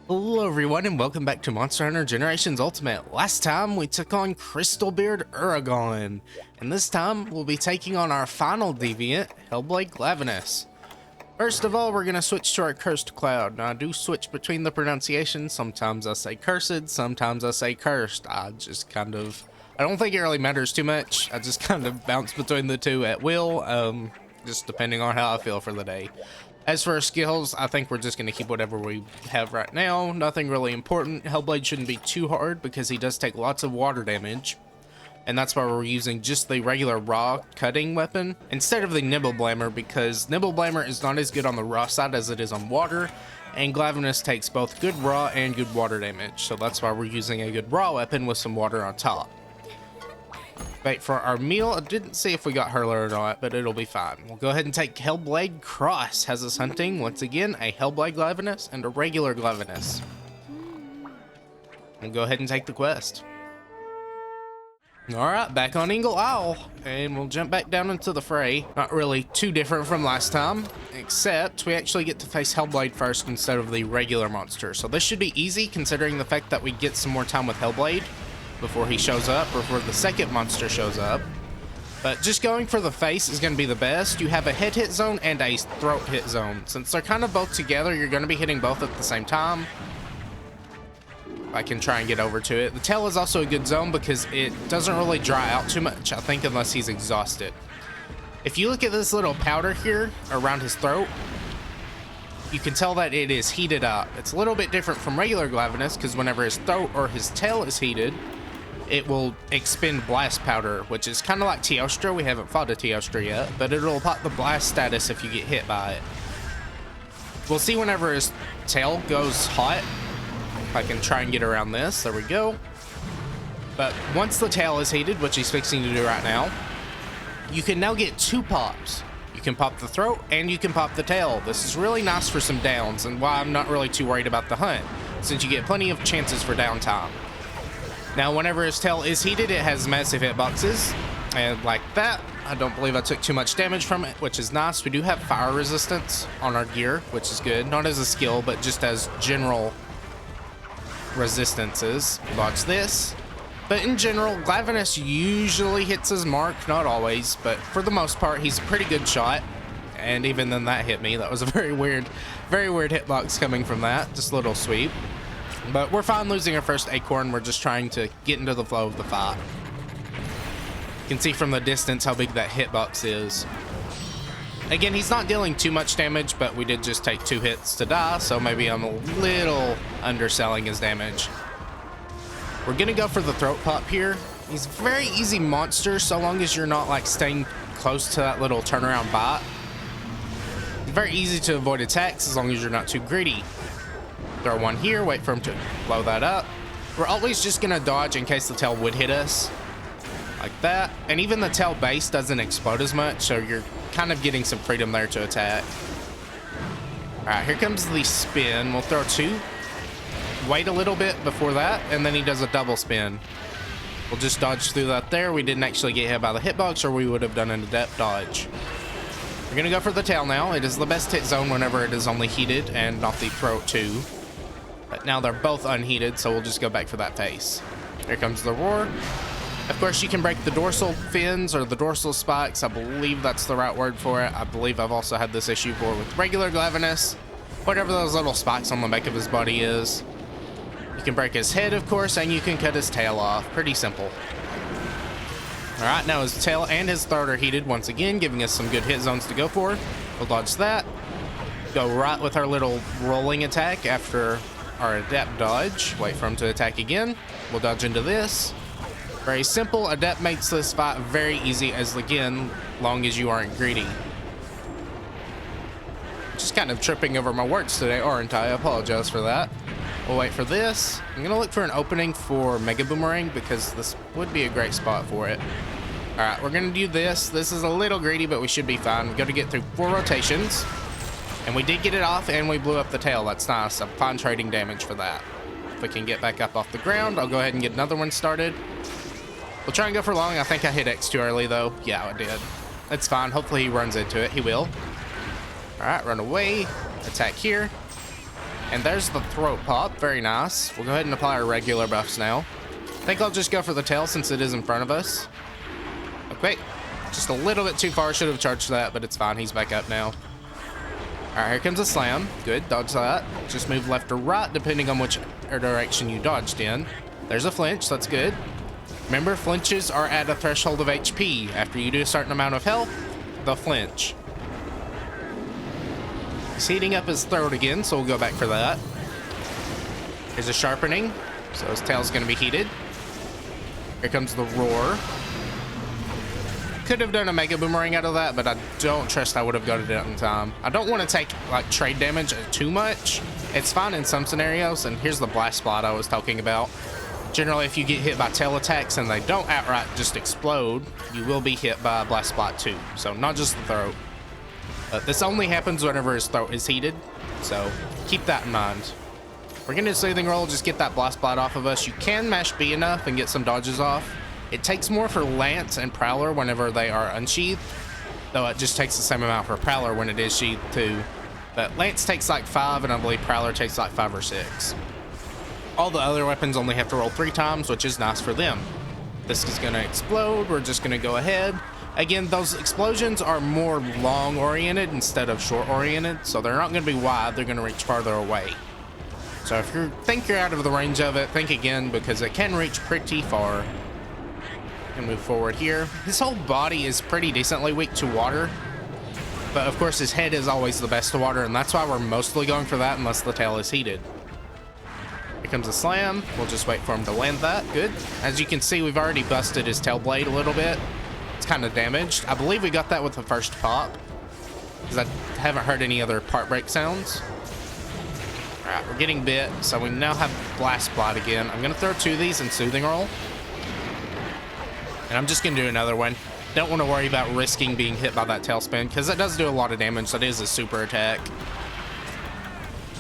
Hello everyone and welcome back to Monster Hunter Generations Ultimate. Last time we took on Crystalbeard Uragon, and this time we'll be taking on our final deviant, Hellblade Glavenus. First of all, we're going to switch to our cursed cloud. Now I do switch between the pronunciations. Sometimes I say cursed, sometimes I say cursed. I don't think it really matters too much. I just kind of bounce between the two at will, just depending on how I feel for the day. As for our skills, I think we're just going to keep whatever we have right now. Nothing really important. Hellblade shouldn't be too hard because he does take lots of water damage. And that's why we're using just the regular raw cutting weapon instead of the Nibbleblammer, because Nibbleblammer is not as good on the raw side as it is on water. And Glavenus takes both good raw and good water damage. So that's why we're using a good raw weapon with some water on top. Wait, for our meal, I didn't see if we got Hurler or not, but it'll be fine. We'll go ahead and take Hellblade Cross. Has us hunting, once again, a Hellblade Glavenus and a regular Glavenus. We'll go ahead and take the quest. Alright, back on Ingle Isle, and we'll jump back down into the fray. Not really too different from last time, except we actually get to face Hellblade first instead of the regular monster. So this should be easy, considering the fact that we get some more time with Hellblade before he shows up, or before the second monster shows up. But just going for the face is going to be the best. You have a head hit zone and a throat hit zone. Since they're kind of both together, you're going to be hitting both at the same time. I can try and get over to it. The tail is also a good zone because it doesn't really dry out too much, I think, unless he's exhausted. If you look at this little powder here around his throat, you can tell that it is heated up. It's a little bit different from regular Glavenus because whenever his throat or his tail is heated, it will expend blast powder, which is kind of like Teostra. We haven't fought a Teostra yet, but it'll pop the blast status if you get hit by it. We'll see whenever his tail goes hot. If I can try and get around this. There we go. But once the tail is heated, which he's fixing to do right now, you can now get two pops. You can pop the throat and you can pop the tail. This is really nice for some downs, and why I'm not really too worried about the hunt, since you get plenty of chances for downtime. Now, whenever his tail is heated, it has massive hitboxes, and like that, I don't believe I took too much damage from it, which is nice. We do have fire resistance on our gear, which is good. Not as a skill, but just as general resistances. Watch this. But in general, Glavenus usually hits his mark, not always, but for the most part, he's a pretty good shot. And even then, that hit me. That was a very weird hitbox coming from that. Just a little sweep. But we're fine losing our first acorn. We're just trying to get into the flow of the fight. You can see from the distance how big that hitbox is. Again, he's not dealing too much damage, but we did just take 2 hits to die, so maybe I'm a little underselling his damage. We're gonna go for the throat pop here. He's a very easy monster so long as you're not like staying close to that little turnaround bite. It's very easy to avoid attacks as long as you're not too greedy. Throw one here, wait for him to blow that up. We're always just gonna dodge in case the tail would hit us. Like that. And even the tail base doesn't explode as much, so you're kind of getting some freedom there to attack. Alright, here comes the spin. We'll throw 2. Wait a little bit before that, and then he does a double spin. We'll just dodge through that there. We didn't actually get hit by the hitbox, or we would have done an adept dodge. We're gonna go for the tail now. It is the best hit zone whenever it is only heated, and not the throat too. But now they're both unheated, so we'll just go back for that face. Here comes the roar. Of course, you can break the dorsal fins or the dorsal spikes. I believe that's the right word for it. I believe I've also had this issue before with regular Glavenus. Whatever those little spikes on the back of his body is. You can break his head, of course, and you can cut his tail off. Pretty simple. Alright, now his tail and his throat are heated once again, giving us some good hit zones to go for. We'll dodge that. Go right with our little rolling attack after our adept dodge. Wait for him to attack again. We'll dodge into this. Very simple. Adept makes this fight very easy, as again, long as you aren't greedy. Just kind of tripping over my words today, aren't I? I apologize for that. We'll wait for this. I'm gonna look for an opening for Mega Boomerang because this would be a great spot for it. Alright, we're gonna do this. This is a little greedy, but we should be fine. We've got to get through 4 rotations. And we did get it off, and we blew up the tail. That's nice. I'm fine trading damage for that. If we can get back up off the ground, I'll go ahead and get another one started. We'll try and go for long. I think I hit X too early, though. Yeah, I did. It's fine. Hopefully he runs into it. He will. Alright, run away. Attack here. And there's the throat pop. Very nice. We'll go ahead and apply our regular buffs now. I think I'll just go for the tail since it is in front of us. Okay. Just a little bit too far. Should have charged that, but it's fine. He's back up now. All right, here comes a slam. Good. Dodge that. Just move left or right, depending on which direction you dodged in. There's a flinch. That's good. Remember, flinches are at a threshold of HP. After you do a certain amount of health, they'll flinch. He's heating up his throat again, so we'll go back for that. There's a sharpening, so his tail's going to be heated. Here comes the roar. Could have done a mega boomerang out of that, but I don't trust I would have got it out in time. I don't want to take like trade damage too much. It's fine in some scenarios, and here's the blast spot I was talking about. Generally, if you get hit by tail attacks and they don't outright just explode, you will be hit by a blast spot too. So not just the throat. But this only happens whenever his throat is heated, so keep that in mind. We're gonna do Soothing Roll, just get that blast spot off of us. You can mash B enough and get some dodges off. It takes more for Lance and Prowler whenever they are unsheathed, though it just takes the same amount for Prowler when it is sheathed too. But Lance takes like 5, and I believe Prowler takes like 5 or 6. All the other weapons only have to roll 3 times, which is nice for them. This is gonna explode. We're just gonna go ahead. Again, those explosions are more long-oriented instead of short-oriented, so they're not gonna be wide, they're gonna reach farther away. So if you think you're out of the range of it, think again, because it can reach pretty far. And move forward here. His whole body is pretty decently weak to water, but of course his head is always the best to water, and that's why we're mostly going for that unless the tail is heated. Here comes a slam. We'll just wait for him to land that. Good. As you can see, we've already busted his tail blade a little bit. It's kind of damaged. I believe we got that with the first pop, because I haven't heard any other part break sounds. All right, we're getting bit, so we now have blast spot again. I'm gonna throw 2 of these in Soothing Roll. And I'm just going to do another one. Don't want to worry about risking being hit by that tailspin, because it does do a lot of damage. That is a super attack.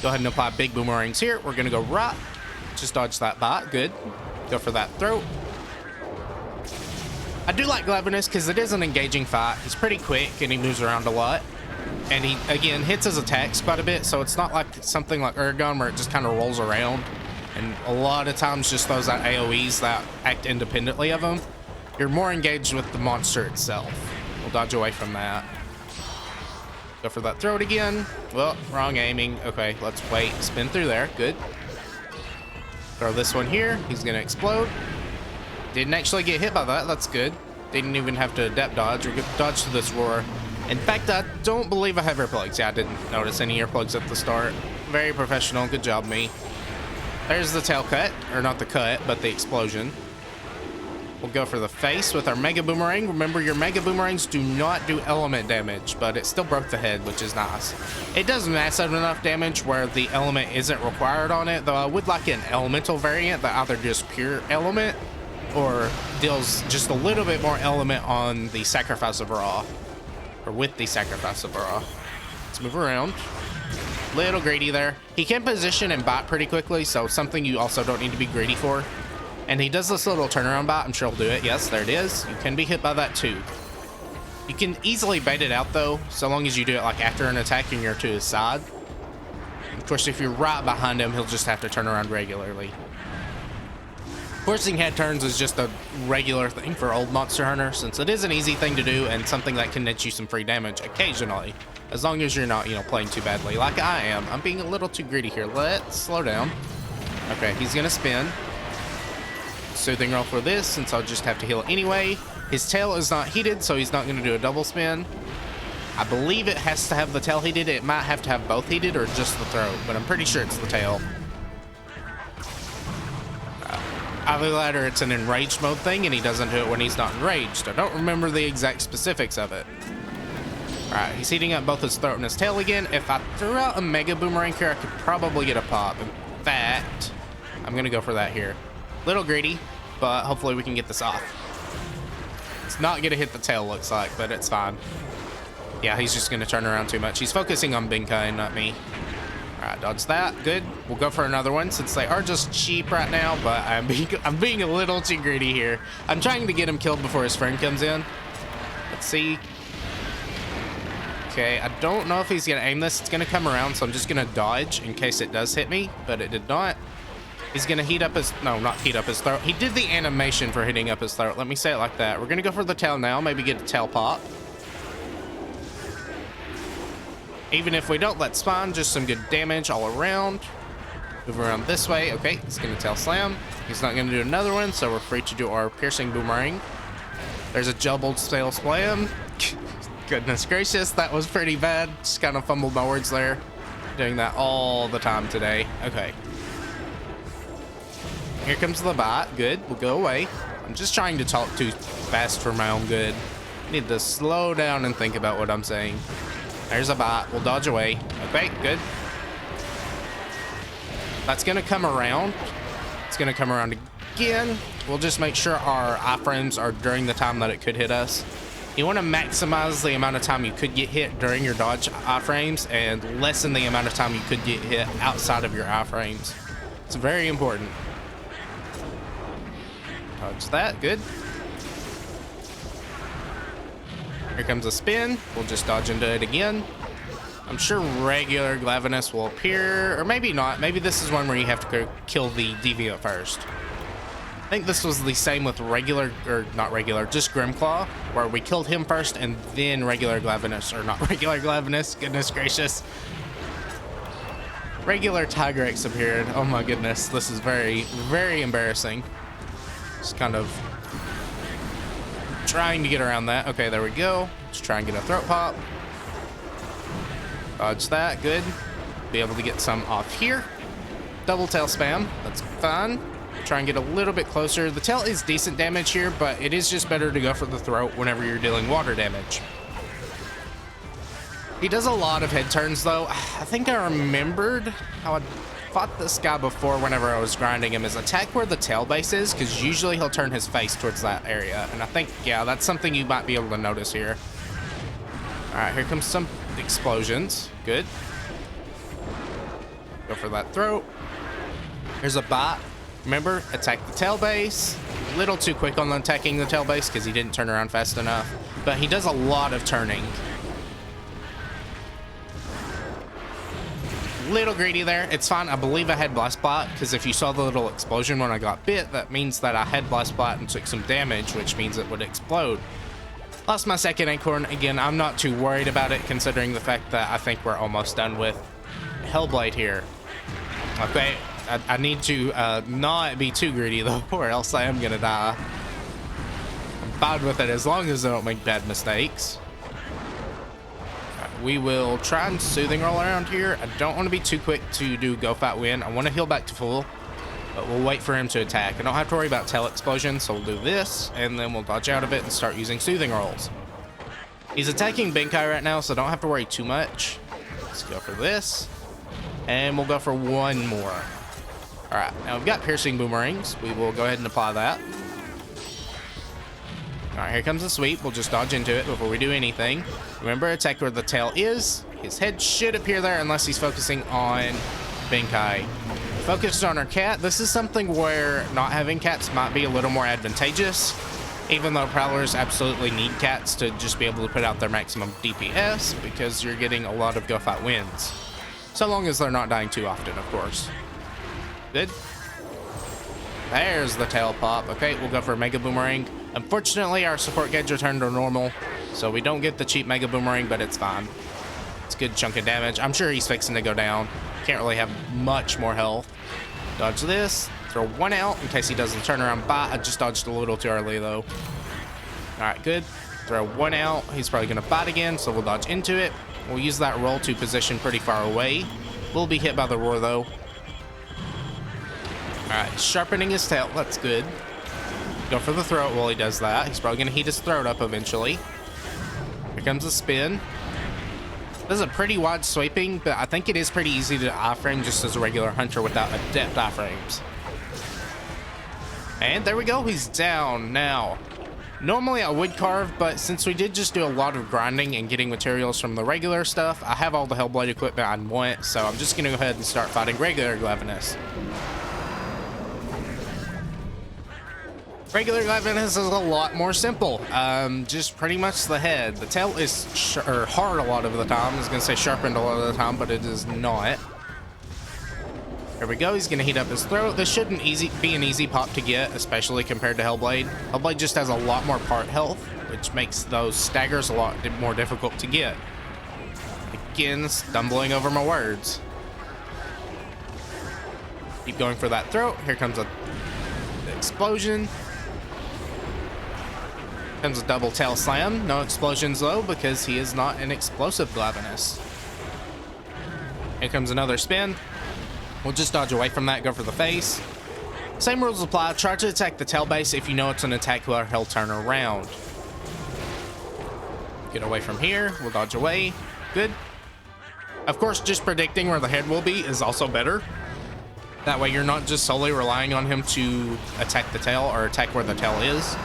Go ahead and apply big boomerangs here. We're going to go right. Just dodge that bite. Good. Go for that throat. I do like Glavenus because it is an engaging fight. He's pretty quick, and he moves around a lot. And he, again, hits his attacks quite a bit, so it's not like something like Ergon where it just kind of rolls around. And a lot of times just those AoEs that act independently of him. You're more engaged with the monster itself. We'll dodge away from that. Go for that throat again. Well, wrong aiming. Okay, let's wait. Spin through there. Good. Throw this one here. He's going to explode. Didn't actually get hit by that. That's good. Didn't even have to depth dodge or dodge to this roar. In fact, I don't believe I have earplugs. Yeah, I didn't notice any earplugs at the start. Very professional. Good job, me. There's the tail cut. Or not the cut, but the explosion. We'll go for the face with our Mega Boomerang. Remember, your Mega Boomerangs do not do element damage, but it still broke the head, which is nice. It does massive enough damage where the element isn't required on it, though I would like an elemental variant that either does pure element or deals just a little bit more element on the Sacrifice of Ra, or with the Sacrifice of Ra. Let's move around. Little greedy there. He can position and bite pretty quickly, so something you also don't need to be greedy for. And he does this little turnaround bite. I'm sure he'll do it. Yes, there it is. You can be hit by that too. You can easily bait it out though, so long as you do it like after an attack and you're to his side. Of course, if you're right behind him, he'll just have to turn around regularly. Forcing head turns is just a regular thing for old Monster Hunter, since it is an easy thing to do and something that can net you some free damage occasionally, as long as you're not, playing too badly like I am. I'm being a little too greedy here. Let's slow down. Okay, he's gonna spin. Soothing Roll for this, since I'll just have to heal anyway. His tail is not heated, so he's not going to do a double spin. I believe it has to have the tail heated. It might have to have both heated or just the throat, but I'm pretty sure it's the tail. Either that or it's an enraged mode thing, and he doesn't do it when he's not enraged. I don't remember the exact specifics of it. Alright, he's heating up both his throat and his tail again. If I threw out a Mega Boomerang here, I could probably get a pop. In fact, I'm going to go for that here. Little greedy, but hopefully we can get this off. It's not gonna hit the tail, looks like, but it's fine. Yeah, he's just gonna turn around too much. He's focusing on Binkai, not me. All right, dodge that. Good. We'll go for another one since they are just cheap right now, but I'm being a little too greedy here. I'm trying to get him killed before his friend comes in. Let's see. Okay, I don't know if he's gonna aim this. It's gonna come around, so I'm just gonna dodge in case it does hit me, but it did not. He's gonna heat up his, no, not heat up his throat. He did the animation for hitting up his throat. Let me say it like that. We're gonna go for the tail now, maybe get a tail pop. Even if we don't let spawn, just some good damage all around. Move around this way. Okay, he's gonna tail slam. He's not gonna do another one, so we're free to do our piercing boomerang. There's a jumbled tail slam. Goodness gracious, that was pretty bad. Just kind of fumbled my words there. Doing that all the time today. Okay. Here comes the bot. Good, we'll go away. I'm just trying to talk too fast for my own good. Need to slow down and think about what I'm saying. There's a bot. We'll dodge away. Okay, good. That's gonna come around. It's gonna come around again. We'll just make sure our iframes are during the time that it could hit us. You want to maximize the amount of time you could get hit during your dodge iframes and lessen the amount of time you could get hit outside of your iframes. It's very important. Dodge that. Good. Here comes a spin. We'll just dodge into it again. I'm sure regular Glavenus will appear, or maybe not. Maybe this is one where you have to go kill the deviant first. I think this was the same with regular, or not regular, just Grimclaw, where we killed him first and then regular Glavenus, or not regular Glavenus, goodness gracious. Regular Tigrex appeared. Oh my goodness, this is very, very embarrassing. Just kind of trying to get around that. Okay, there we go. Let's try and get a throat pop. Dodge that, good. Be able to get some off here. Double tail spam, that's fine. Try and get a little bit closer. The tail is decent damage here, but it is just better to go for the throat whenever you're dealing water damage. He does a lot of head turns though. I think I remembered how I fought this guy before whenever I was grinding him, is attack where the tail base is, because usually he'll turn his face towards that area. And I think, yeah, that's something you might be able to notice here. All right, here comes some explosions. Good. Go for that throat. Here's a bot. Remember, attack the tail base. A little too quick on attacking the tail base because he didn't turn around fast enough. But he does a lot of turning. Little greedy there. It's fine. I believe I had Blast Blot, because if you saw the little explosion when I got bit, that means that I had Blast Blot and took some damage, which means it would explode. Lost my second acorn. Again, I'm not too worried about it, considering the fact that I think we're almost done with Hellblade here. Okay. I need to not be too greedy though, or else I am gonna die. I'm fine with it as long as I don't make bad mistakes. We will try and soothing roll around here. I don't want to be too quick to do go fight win. I want to heal back to full, but we'll wait for him to attack. I don't have to worry about tail explosion, so we'll do this, and then we'll dodge out of it and start using soothing rolls. He's attacking Benkai right now, so don't have to worry too much. Let's go for this, and we'll go for one more. All right, now we've got piercing boomerangs. We will go ahead and apply that. All right, here comes the sweep. We'll just dodge into it before we do anything. Remember, attack where the tail is. His head should appear there unless he's focusing on Benkai. Focused on our cat. This is something where not having cats might be a little more advantageous, even though Prowlers absolutely need cats to just be able to put out their maximum DPS, because you're getting a lot of go fight wins. So long as they're not dying too often, of course. Good. There's the tail pop. Okay, we'll go for a Mega Boomerang. Unfortunately, our support gauge returned to normal, so we don't get the cheap Mega Boomerang, but it's fine. It's a good chunk of damage. I'm sure he's fixing to go down. Can't really have much more health. Dodge this. Throw one out in case he doesn't turn around bite. I just dodged a little too early, though. All right, good. Throw one out. He's probably going to bite again, so we'll dodge into it. We'll use that roll to position pretty far away. We'll be hit by the roar, though. Alright, sharpening his tail. That's good. Go for the throat while he does that. He's probably going to heat his throat up eventually. Here comes a spin. This is a pretty wide sweeping, but I think it is pretty easy to iframe just as a regular hunter without adept iframes. And there we go. He's down now. Normally I would carve, but since we did just do a lot of grinding and getting materials from the regular stuff, I have all the Hellblade equipment I want, so I'm just going to go ahead and start fighting regular Glavenus. Regular Glavenus is a lot more simple. Just pretty much the head. The tail is hard a lot of the time. I was gonna say sharpened a lot of the time, but it is not. There we go. He's gonna heat up his throat. This shouldn't be an easy pop to get, especially compared to Hellblade. Hellblade just has a lot more part health, which makes those staggers a lot more difficult to get. Again, stumbling over my words. Keep going for that throat. Here comes a explosion. Comes a double tail slam. No explosions though, because he is not an explosive Glavenus. Here comes another spin. We'll just dodge away from that, go for the face. Same rules apply. Try to attack the tail base if you know it's an attack where he'll turn around. Get away from here. We'll dodge away. Good. Of course, just predicting where the head will be is also better. That way you're not just solely relying on him to attack the tail or attack where the tail is.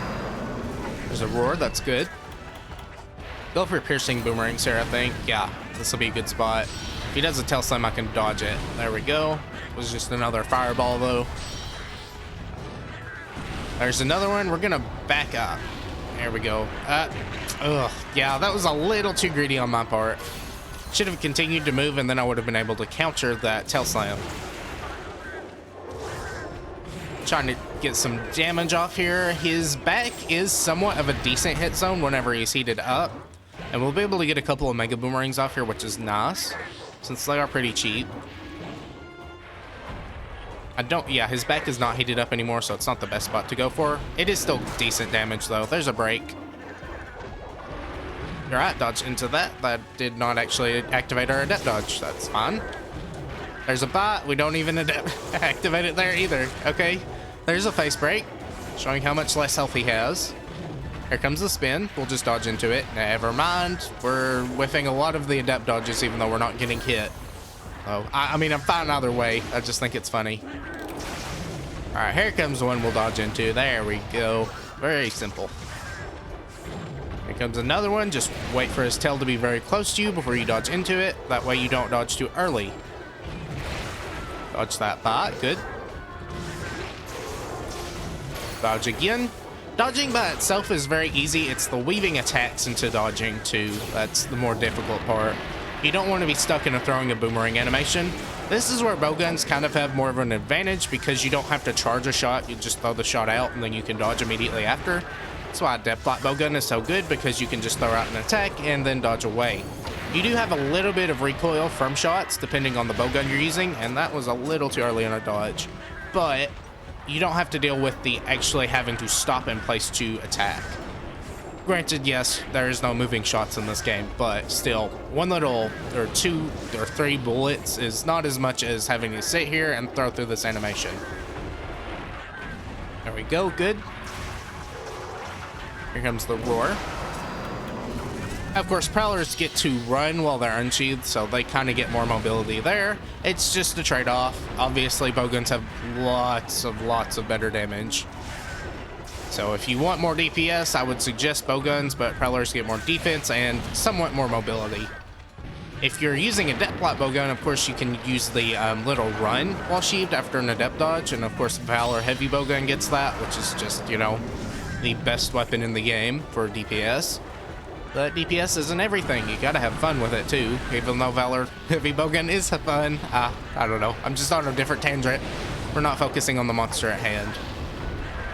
There's a roar, that's good. Go for piercing boomerangs here, I think. Yeah, this will be a good spot. If he does a tail slam, I can dodge it. There we go. It was just another fireball though. There's another one. We're gonna back up. There we go. Yeah, that was a little too greedy on my part. Should have continued to move and then I would have been able to counter that tail slam. Trying to get some damage off here. His back is somewhat of a decent hit zone whenever he's heated up. And we'll be able to get a couple of mega boomerangs off here, which is nice, since they are pretty cheap. Yeah, his back is not heated up anymore, so it's not the best spot to go for. It is still decent damage though. There's a break. Alright, dodge into that. That did not actually activate our adept dodge. That's fine. There's a bot. We don't even activate it there either. Okay. There's a face break, showing how much less health he has. Here comes the spin. We'll just dodge into it. Never mind. We're whiffing a lot of the adept dodges, even though we're not getting hit. Oh, I mean, I'm fine either way. I just think it's funny. All right, here comes one we'll dodge into. There we go. Very simple. Here comes another one. Just wait for his tail to be very close to you before you dodge into it. That way you don't dodge too early. Dodge that bot. Good. Dodge again. Dodging by itself is very easy. It's the weaving attacks into dodging too. That's the more difficult part. You don't want to be stuck in a throwing a boomerang animation. This is where bowguns kind of have more of an advantage because you don't have to charge a shot. You just throw the shot out and then you can dodge immediately after. That's why a depth lock bowgun is so good, because you can just throw out an attack and then dodge away. You do have a little bit of recoil from shots depending on the bowgun you're using, and that was a little too early on a dodge. But you don't have to deal with the actually having to stop in place to attack. Granted, yes, there is no moving shots in this game, but still, one little or two or three bullets is not as much as having to sit here and throw through this animation. There we go, good. Here comes the roar. Of course, Prowlers get to run while they're unsheathed, so they kind of get more mobility there. It's just a trade-off. Obviously, bowguns have lots of better damage. So if you want more DPS, I would suggest bowguns, but Prowlers get more defense and somewhat more mobility. If you're using a depth lock bowgun, of course, you can use the little run while sheathed after an adept dodge, and of course, Valor Heavy Bowgun gets that, which is just, you know, the best weapon in the game for DPS. But DPS isn't everything. You gotta have fun with it too. Even though Valor Heavy Bowgun is fun, I don't know. I'm just on a different tangent. We're not focusing on the monster at hand.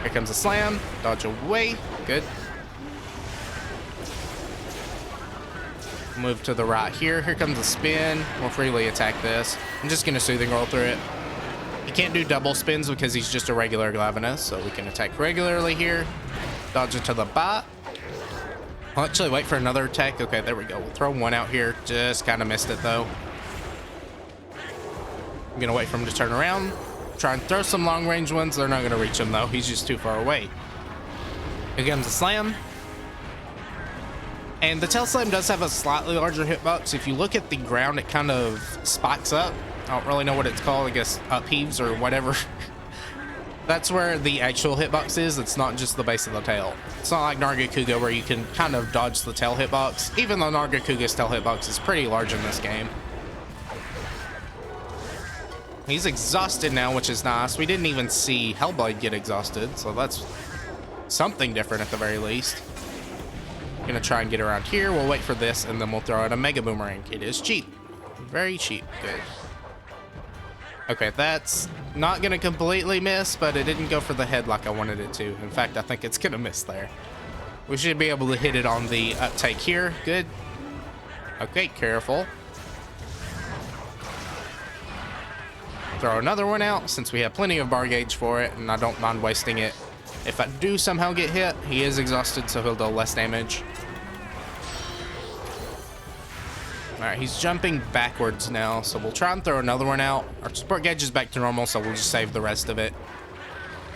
Here comes a slam. Dodge away. Good. Move to the right here. Here comes a spin. We'll freely attack this. I'm just gonna soothing roll through it. He can't do double spins because he's just a regular Glavenus, so we can attack regularly here. Dodge into the bot. I'll actually wait for another attack. Okay, there we go. We'll throw one out here. Just kind of missed it though. I'm gonna wait for him to turn around. Try and throw some long range ones. They're not gonna reach him though. He's just too far away. Here comes the slam. And the tail slam does have a slightly larger hitbox. If you look at the ground, it kind of spikes up. I don't really know what it's called. I guess upheaves or whatever. That's where the actual hitbox is. It's not just the base of the tail. It's not like Nargacuga where you can kind of dodge the tail hitbox, even though Nargacuga's tail hitbox is pretty large in this game. He's exhausted now, which is nice. We didn't even see Hellblade get exhausted, so that's something different at the very least. Gonna try and get around here. We'll wait for this, and then we'll throw out a Mega Boomerang. It is cheap. Very cheap. Good. Okay, that's not gonna completely miss, but it didn't go for the head like I wanted it to. In fact, I think it's gonna miss there. We should be able to hit it on the uptake here. Good. Okay, careful. Throw another one out since we have plenty of bar gauge for it, and I don't mind wasting it. If I do somehow get hit, he is exhausted, so he'll do less damage. Alright, he's jumping backwards now, so we'll try and throw another one out. Our support gauge is back to normal, so we'll just save the rest of it.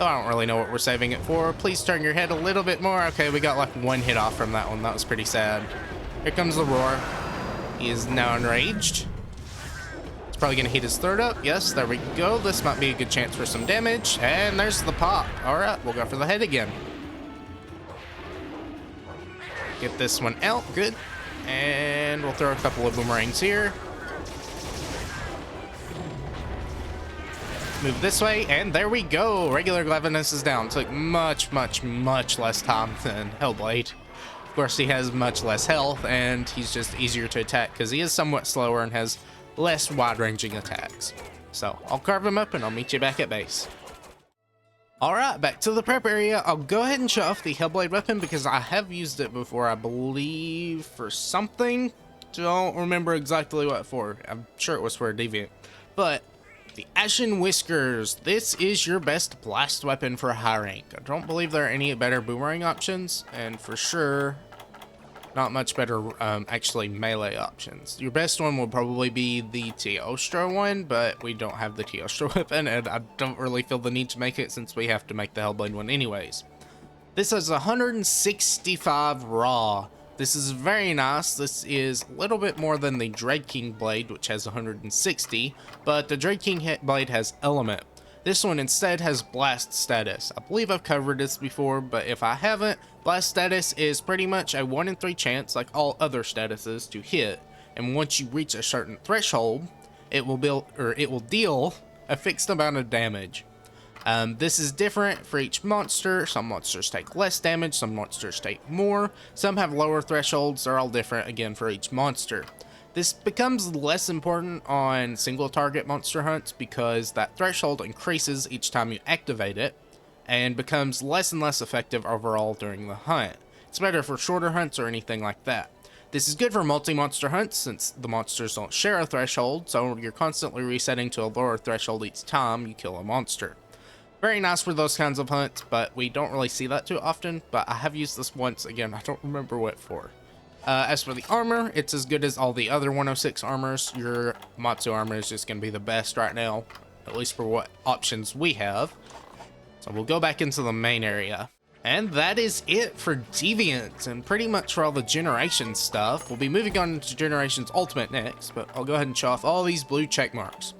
Oh, I don't really know what we're saving it for. Please turn your head a little bit more. Okay, we got like one hit off from that one. That was pretty sad. Here comes the roar. He is now enraged. It's probably going to hit his third up. Yes, there we go. This might be a good chance for some damage. And there's the pop. Alright, we'll go for the head again. Get this one out. Good. And we'll throw a couple of boomerangs here. Move this way, and there we go. Regular Glavenus is down. Took much less time than Hellblade. Of course, he has much less health, and he's just easier to attack because he is somewhat slower and has less wide-ranging attacks. So I'll carve him up, and I'll meet you back at base. Alright, back to the prep area. I'll go ahead and show off the Hellblade weapon because I have used it before, I believe, for something. Don't remember exactly what for. I'm sure it was for a deviant. But the Ashen Whiskers. This is your best blast weapon for high rank. I don't believe there are any better boomerang options, and for sure, not much better actually melee options. Your best one will probably be the Teostra one, but we don't have the Teostra weapon, and I don't really feel the need to make it since we have to make the Hellblade one anyways. This has 165 raw. This is very nice. This is a little bit more than the Dread King blade, which has 160, but the Dread King blade has element. This one instead has blast status. I believe I've covered this before, but if I haven't, blast status is pretty much a 1 in 3 chance, like all other statuses, to hit. And once you reach a certain threshold, it will deal a fixed amount of damage. This is different for each monster. Some monsters take less damage, some monsters take more, some have lower thresholds. They're all different again for each monster. This becomes less important on single target monster hunts because that threshold increases each time you activate it and becomes less and less effective overall during the hunt. It's better for shorter hunts or anything like that. This is good for multi-monster hunts since the monsters don't share a threshold, so you're constantly resetting to a lower threshold each time you kill a monster. Very nice for those kinds of hunts, but we don't really see that too often, but I have used this once. Again, I don't remember what for. As for the armor, it's as good as all the other 106 armors. Your Matsu armor is just going to be the best right now, at least for what options we have. So we'll go back into the main area. And that is it for Deviant, and pretty much for all the Generations stuff. We'll be moving on to Generations Ultimate next, but I'll go ahead and show off all these blue check marks.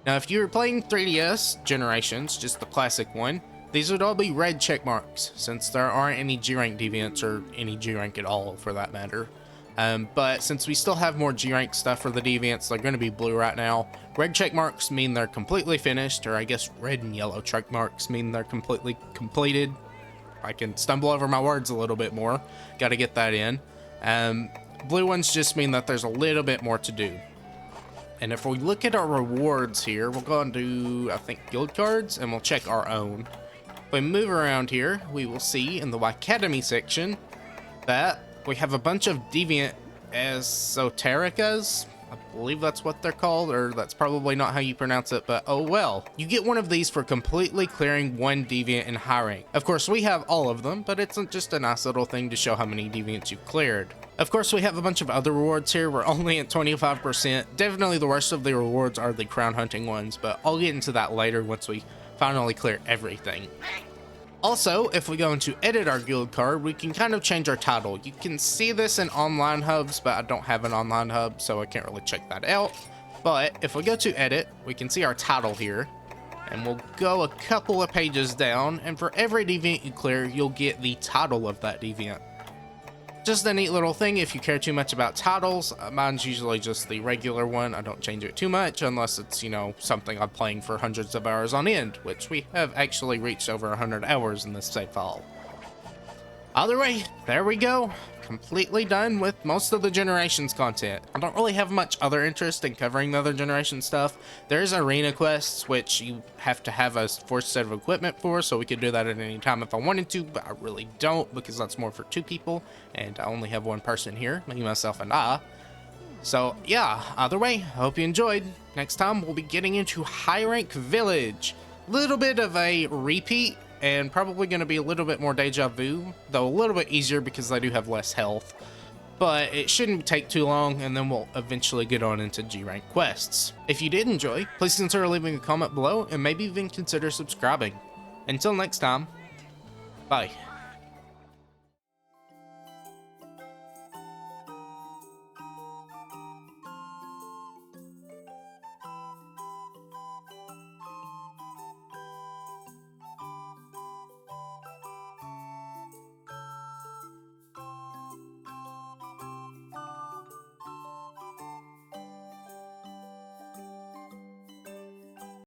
Now, if you were playing 3DS Generations, just the classic one, these would all be red check marks, since there aren't any G-Rank Deviants, or any G-Rank at all, for that matter. But since we still have more G-Rank stuff for the Deviants, they're going to be blue right now. Red check marks mean they're completely finished, or I guess red and yellow check marks mean they're completely completed. I can stumble over my words a little bit more. Got to get that in. Blue ones just mean that there's a little bit more to do. And if we look at our rewards here, we'll go and do, I think, guild cards, and we'll check our own. If we move around here, we will see in the Academy section that we have a bunch of Deviant Esotericas. I believe that's what they're called, or that's probably not how you pronounce it, but oh well. You get one of these for completely clearing one Deviant in high rank. Of course, we have all of them, but it's just a nice little thing to show how many Deviants you've cleared. Of course, we have a bunch of other rewards here. We're only at 25%. Definitely the worst of the rewards are the crown hunting ones, but I'll get into that later once we finally clear everything. Also, if we go into edit our guild card, we can kind of change our title. You can see this in online hubs, but I don't have an online hub, so I can't really check that out. But if we go to edit, we can see our title here, and we'll go a couple of pages down, and for every deviant you clear, you'll get the title of that deviant. Just a neat little thing if you care too much about titles. Mine's usually just the regular one. I don't change it too much unless it's, you know, something I'm playing for hundreds of hours on end, which we have actually reached over 100 hours in this save file. Either way, there we go. Completely done with most of the Generations content. I don't really have much other interest in covering the other Generation stuff. There's arena quests, which you have to have a forced set of equipment for, so we could do that at any time if I wanted to, but I really don't because that's more for 2 people, and I only have 1 person here, me, myself, and I. So yeah, either way, hope you enjoyed. Next time we'll be getting into High Rank Village. Little bit of a repeat, and probably going to be a little bit more deja vu, though a little bit easier because I do have less health. But it shouldn't take too long, and then we'll eventually get on into G-Rank quests. If you did enjoy, please consider leaving a comment below, and maybe even consider subscribing. Until next time, bye.